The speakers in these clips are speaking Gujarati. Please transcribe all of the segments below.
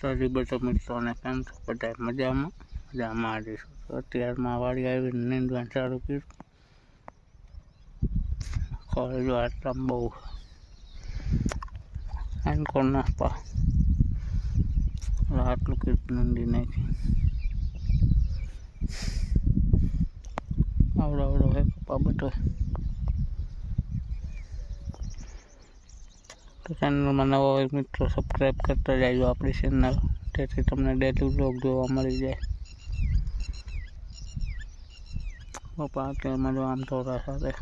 માતાજી બધા મિત્રોને કેમ છો? બધા મજામાં રહીશું. તો અત્યારમાં વાડી આવીને નીંદવાનું ચાલુ કર્યું. જો આટલામાં બહુ આનકોર નાખવા આટલું કીર્તન નીંદી નાખી. આવડો હે કપા બધો. તો ચેનલમાં નવા હોય મિત્રો સબસ્ક્રાઈબ કરતા જાજો આપણી ચેનલ, તેથી તમને ડેલી વ્લોગ જોવા મળી જાય. પપ્પા અત્યારમાં જો આમ થોડા સાથે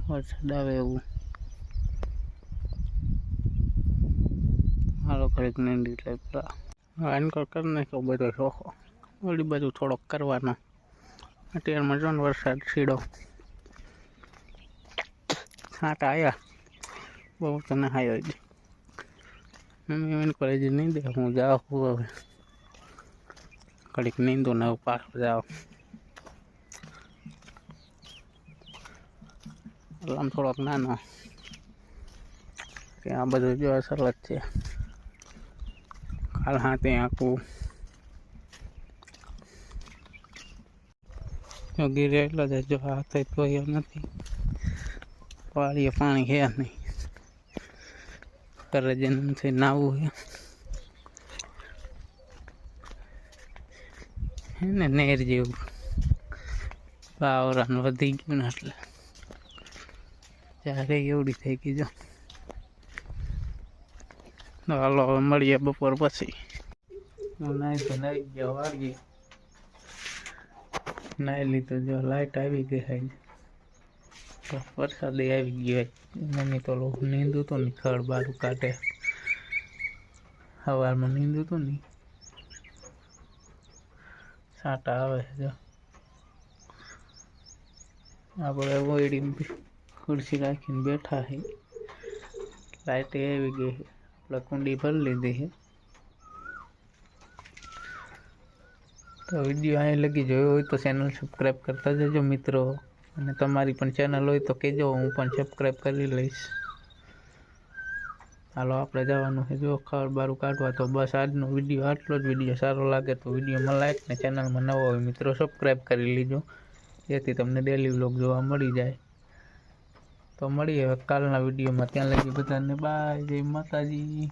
વરસાદ આવે એવું હાલો ઘડીક નીંદી લે. પેલા આનકોર કરી નાખ્યો બધો ચોખ્ખો, ઓલી બાજુ થોડોક કરવાનો. અત્યારમાં જો ને વરસાદ છીડો છાંટા આવ્યા, બહુ તો નહાયો જ. મમ્મી એને કોલેજ નહીં દે, હું જાઉં હવે ઘડીક નીંદું ને પાછો જાઉં. આમ થોડોક નાનો ત્યાં બધું જો અસર જ છે. કાલ હાથે આખું ગીરે એટલો જ જો હાથે ધોયો નથી. વાળીએ પાણી છે નહીં, ઘરે જઈને નાવું હે ને નેર જેવું વાવરાન વધી ગયું ને એટલે ચારે એવડી થઈ ગઈ. જો હાલો હવે મળીએ બપોર પછી. હું નાઈ ગયો વાળીએ, નાઈ લીધું. જો લાઈટ આવી ગઈ છે, તો વરસાદ આવી ગયો. મમ્મી તો નીંદું તો નહીં, ખડ બારું કાઢે. સવારમાં નીંદું તો નહીં, છાંટા આવે છે. જો આપણે ઓયડી ખુરશી રાખીને બેઠા છે. લાઈટ આવી ગઈ છે, આપણે કુંડી ભરી લીધી છે. તો વિડીયો અહીં લગી જોયો હોય તો ચેનલ સબસ્ક્રાઈબ કરતા જજો મિત્રો, અને તમારી પણ ચેનલ હોય તો કહેજો, હું પણ સબસ્ક્રાઈબ કરી લઈશ. હાલો આપણે જવાનું છે જો ખડ બારું કાઢવા. તો બસ આજનો વિડીયો આટલો જ. વિડીયો સારો લાગે તો વિડીયોમાં લાઈક ને ચેનલમાં નવો હોય મિત્રો સબસ્ક્રાઈબ કરી લીજો, જેથી તમને ડેલી વ્લોગ જોવા મળી જાય. તો મળીએ હવે કાલના વિડીયોમાં. ત્યાં લગી બધાને બાય, જય માતાજી.